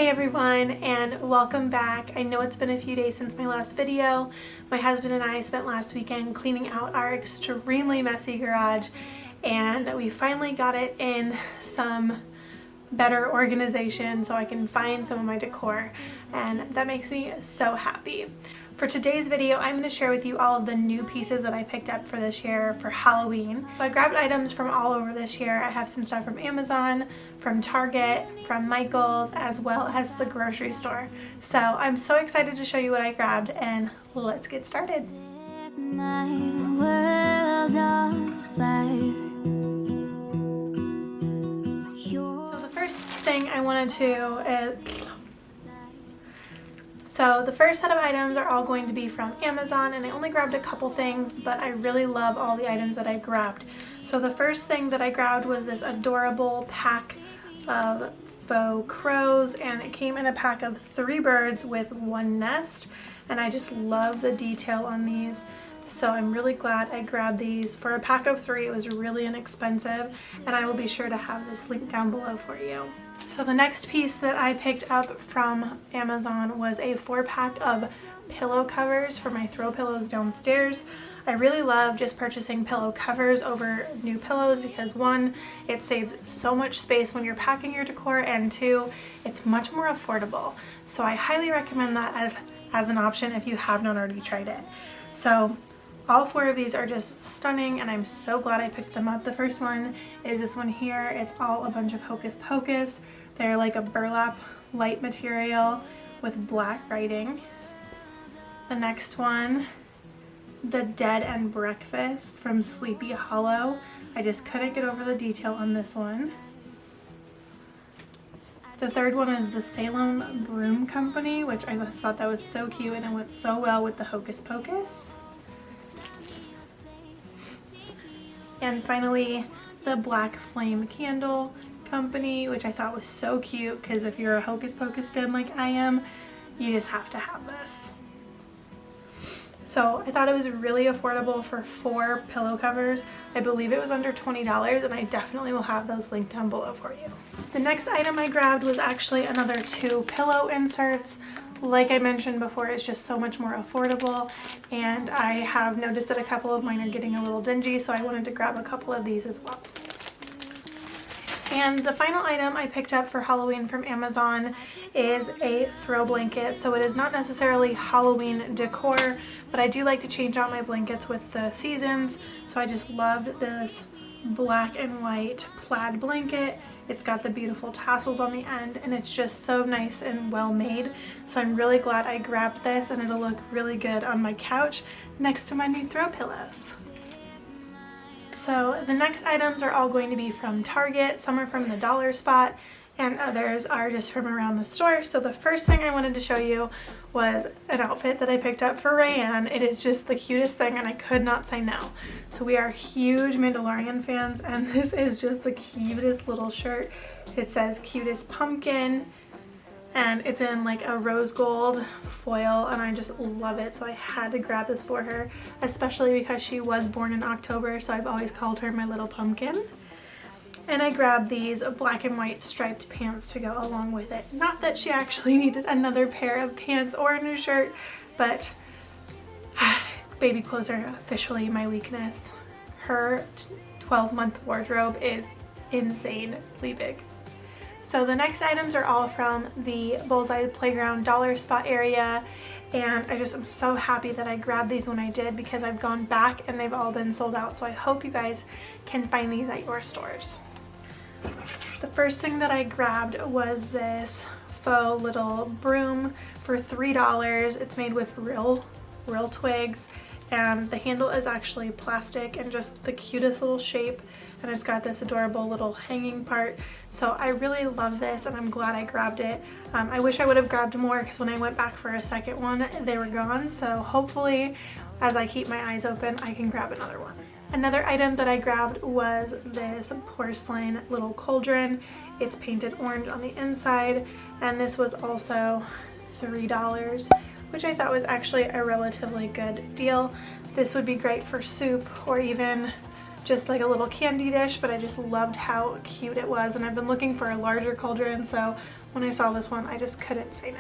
Hey everyone, and welcome back. I know it's been a few days since my last video. My husband and I spent last weekend cleaning out our extremely messy garage, and we finally got it in some better organization so I can find some of my decor, and that makes me so happy. For today's video, I'm going to share with you all of the new pieces that I picked up for this year for Halloween. So I grabbed items from all over this year. I have some stuff from Amazon, from Target, from Michael's, as well as the grocery store. So I'm so excited to show you what I grabbed, and let's get started. My world on fire. So the first thing I wanted to So the first set of items are all going to be from Amazon, and I only grabbed a couple things, but I really love all the items that I grabbed. So the first thing that I grabbed was this adorable pack of faux crows, and it came in a pack of 3 birds with 1 nest, and I just love the detail on these. So I'm really glad I grabbed these. For a pack of 3, it was really inexpensive, and I will be sure to have this link down below for you. So the next piece that I picked up from Amazon was a 4-pack of pillow covers for my throw pillows downstairs. I really love just purchasing pillow covers over new pillows because 1, it saves so much space when you're packing your decor, and 2, it's much more affordable. So I highly recommend that as an option if you have not already tried it. So all 4 of these are just stunning, and I'm so glad I picked them up. The first one is this one here. It's all a bunch of hocus pocus. They're like a burlap light material with black writing. The next one, the Dead and Breakfast from Sleepy Hollow. I just couldn't get over the detail on this one. The third one is the Salem Broom Company, which I just thought that was so cute, and it went so well with the hocus pocus. And finally, the Black Flame Candle Company, which I thought was so cute because if you're a Hocus Pocus fan like I am, you just have to have this. So I thought it was really affordable for 4 pillow covers. I believe it was under $20, and I definitely will have those linked down below for you. The next item I grabbed was actually another 2 pillow inserts. Like I mentioned before, it's just so much more affordable, and I have noticed that a couple of mine are getting a little dingy, so I wanted to grab a couple of these as well. And the final item I picked up for Halloween from Amazon is a throw blanket. So it is not necessarily Halloween decor, but I do like to change out my blankets with the seasons. So I just loved this black and white plaid blanket. It's got the beautiful tassels on the end, and it's just so nice and well made. So I'm really glad I grabbed this, and it'll look really good on my couch next to my new throw pillows. So the next items are all going to be from Target. Some are from the dollar spot, and others are just from around the store. So the first thing I wanted to show you was an outfit that I picked up for Rayanne. It is just the cutest thing, and I could not say no. So we are huge Mandalorian fans, and this is just the cutest little shirt. It says cutest pumpkin, and it's in like a rose gold foil, and I just love it. So I had to grab this for her, especially because she was born in October, so I've always called her my little pumpkin. And I grabbed these black and white striped pants to go along with it. Not that she actually needed another pair of pants or a new shirt, but baby clothes are officially my weakness. Her 12-month wardrobe is insanely big. So the next items are all from the Bullseye Playground dollar spot area, and I just am so happy that I grabbed these when I did because I've gone back and they've all been sold out. So I hope you guys can find these at your stores. The first thing that I grabbed was this faux little broom for $3. It's made with real twigs, and the handle is actually plastic and just the cutest little shape, and it's got this adorable little hanging part. So I really love this, and I'm glad I grabbed it. I wish I would have grabbed more because when I went back for a second one, they were gone. So hopefully, as I keep my eyes open, I can grab another one. Another item that I grabbed was this porcelain little cauldron. It's painted orange on the inside, and this was also $3, which I thought was actually a relatively good deal. This would be great for soup or even just like a little candy dish, but I just loved how cute it was, and I've been looking for a larger cauldron, so when I saw this one, I just couldn't say no.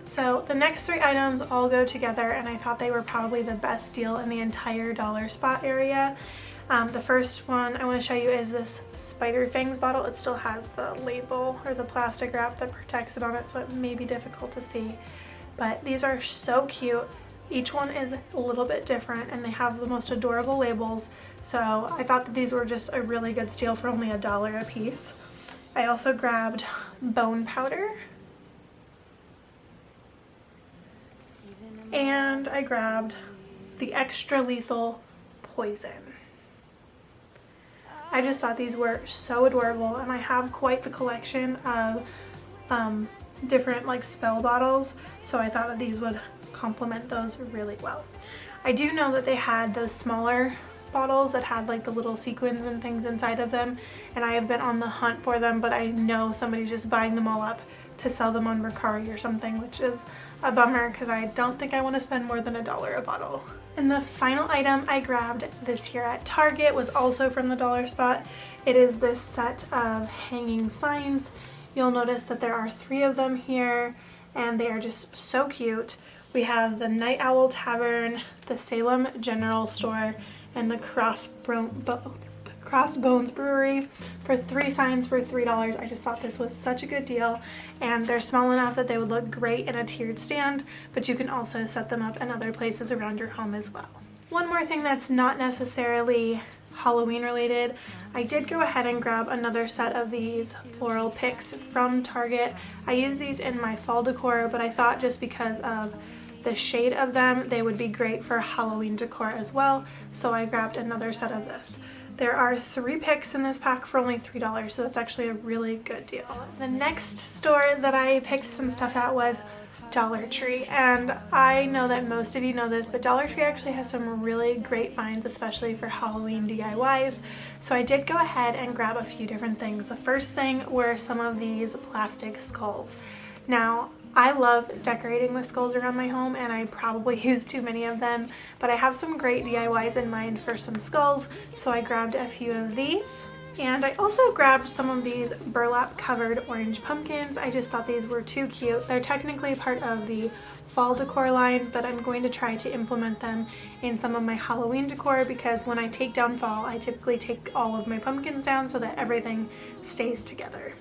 So the next 3 items all go together, and I thought they were probably the best deal in the entire dollar spot area. The first one I want to show you is this Spider Fangs bottle. It still has the label or the plastic wrap that protects it on it, so it may be difficult to see. But these are so cute. Each one is a little bit different, and they have the most adorable labels. So I thought that these were just a really good steal for only $1 a piece. I also grabbed bone powder. And I grabbed the extra lethal poison. I just thought these were so adorable, and I have quite the collection of different like spell bottles, so I thought that these would complement those really well. I do know that they had those smaller bottles that had like the little sequins and things inside of them, and I have been on the hunt for them, but I know somebody's just buying them all up to sell them on Mercari or something, which is a bummer because I don't think I want to spend more than $1 a bottle. And the final item I grabbed this year at Target was also from the dollar spot. It is this set of hanging signs. You'll notice that there are 3 of them here, and they are just so cute. We have the Night Owl Tavern, the Salem General Store, and the Crossbones Brewery for 3 signs for $3. I just thought this was such a good deal, and they're small enough that they would look great in a tiered stand, but you can also set them up in other places around your home as well. One more thing that's not necessarily Halloween related, I did go ahead and grab another set of these floral picks from Target. I use these in my fall decor, but I thought just because of the shade of them, they would be great for Halloween decor as well, so I grabbed another set of this. There are 3 picks in this pack for only $3, so that's actually a really good deal. The next store that I picked some stuff at was Dollar Tree, and I know that most of you know this, but Dollar Tree actually has some really great finds, especially for Halloween DIYs, so I did go ahead and grab a few different things. The first thing were some of these plastic skulls. Now, I love decorating with skulls around my home, and I probably use too many of them, but I have some great DIYs in mind for some skulls, so I grabbed a few of these. And I also grabbed some of these burlap covered orange pumpkins. I just thought these were too cute. They're technically part of the fall decor line, but I'm going to try to implement them in some of my Halloween decor, because when I take down fall, I typically take all of my pumpkins down so that everything stays together.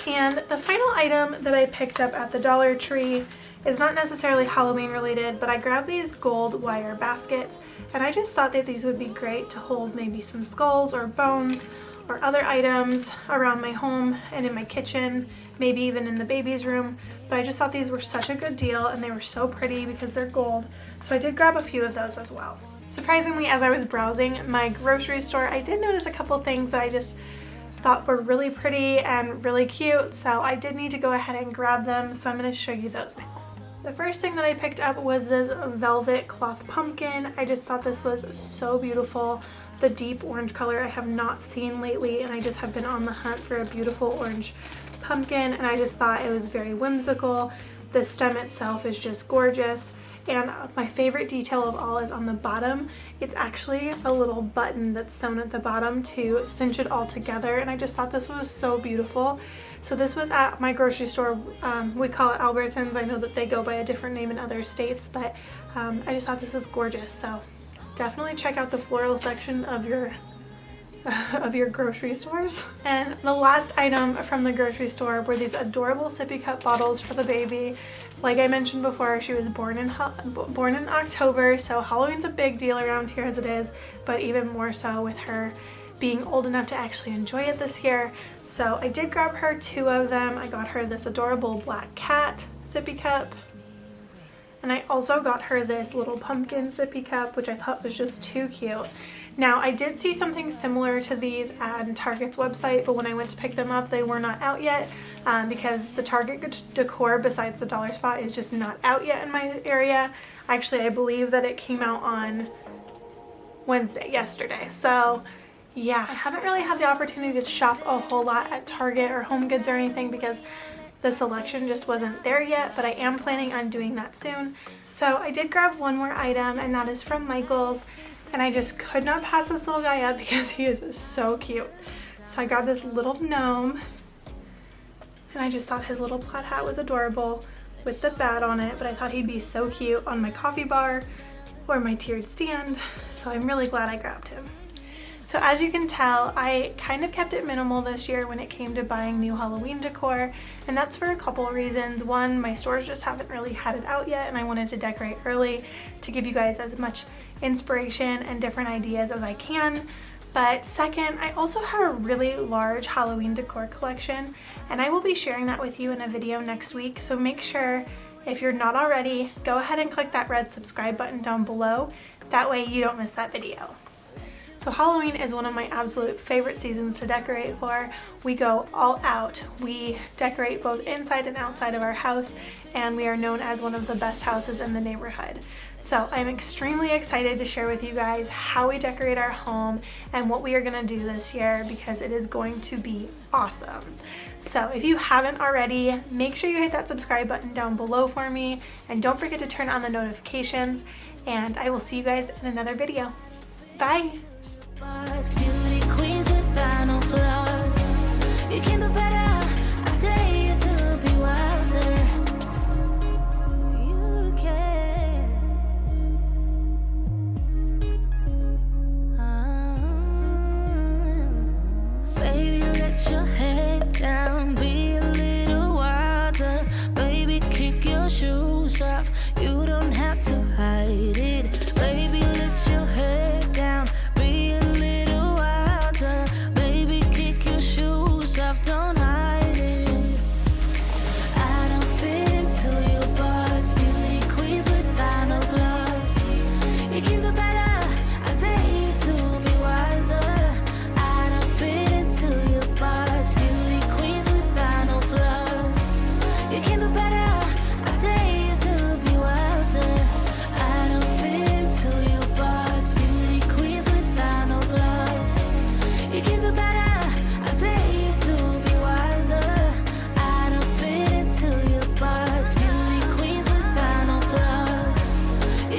And the final item that I picked up at the Dollar Tree is not necessarily Halloween related, but I grabbed these gold wire baskets, and I just thought that these would be great to hold maybe some skulls or bones or other items around my home and in my kitchen, maybe even in the baby's room. But I just thought these were such a good deal, and they were so pretty because they're gold, so I did grab a few of those as well. Surprisingly, as I was browsing my grocery store, I did notice a couple things that I just thought were really pretty and really cute, so I did need to go ahead and grab them, so I'm going to show you those now. The first thing that I picked up was this velvet cloth pumpkin. I just thought this was so beautiful. The deep orange color I have not seen lately, and I just have been on the hunt for a beautiful orange pumpkin, and I just thought it was very whimsical. The stem itself is just gorgeous, and my favorite detail of all is on the bottom. It's actually a little button that's sewn at the bottom to cinch it all together, and I just thought this was so beautiful. So this was at my grocery store. We call it Albertsons. I know that they go by a different name in other states, but I just thought this was gorgeous. So definitely check out the floral section of your grocery stores. And the last item from the grocery store were these adorable sippy cup bottles for the baby. Like I mentioned before, she was born in October, so Halloween's a big deal around here as it is, but even more so with her being old enough to actually enjoy it this year. So I did grab her 2 of them. I got her this adorable black cat sippy cup, and I also got her this little pumpkin sippy cup, which I thought was just too cute. Now, I did see something similar to these on Target's website, but when I went to pick them up, they were not out yet, because the Target decor besides the dollar spot is just not out yet in my area. Actually, I believe that it came out on Wednesday, yesterday. So yeah, I haven't really had the opportunity to shop a whole lot at Target or Home Goods or anything because the selection just wasn't there yet, but I am planning on doing that soon. So I did grab one more item, and that is from Michael's, and I just could not pass this little guy up because he is so cute. So I grabbed this little gnome, and I just thought his little plaid hat was adorable with the bat on it, but I thought he'd be so cute on my coffee bar or my tiered stand, so I'm really glad I grabbed him. So as you can tell, I kind of kept it minimal this year when it came to buying new Halloween decor, and that's for a couple of reasons. One, my stores just haven't really had it out yet, and I wanted to decorate early to give you guys as much inspiration and different ideas as I can. But second, I also have a really large Halloween decor collection, and I will be sharing that with you in a video next week. So make sure, if you're not already, go ahead and click that red subscribe button down below. That way you don't miss that video. So Halloween is one of my absolute favorite seasons to decorate for. We go all out. We decorate both inside and outside of our house, and we are known as one of the best houses in the neighborhood. So I'm extremely excited to share with you guys how we decorate our home and what we are gonna do this year, because it is going to be awesome. So if you haven't already, make sure you hit that subscribe button down below for me, and don't forget to turn on the notifications, and I will see you guys in another video. Bye! Beauty queens without no flaws. You can do better. I dare you to be wilder. You can. Baby, let your head down. Be a little wilder. Baby, kick your shoes off. You don't have to hide it.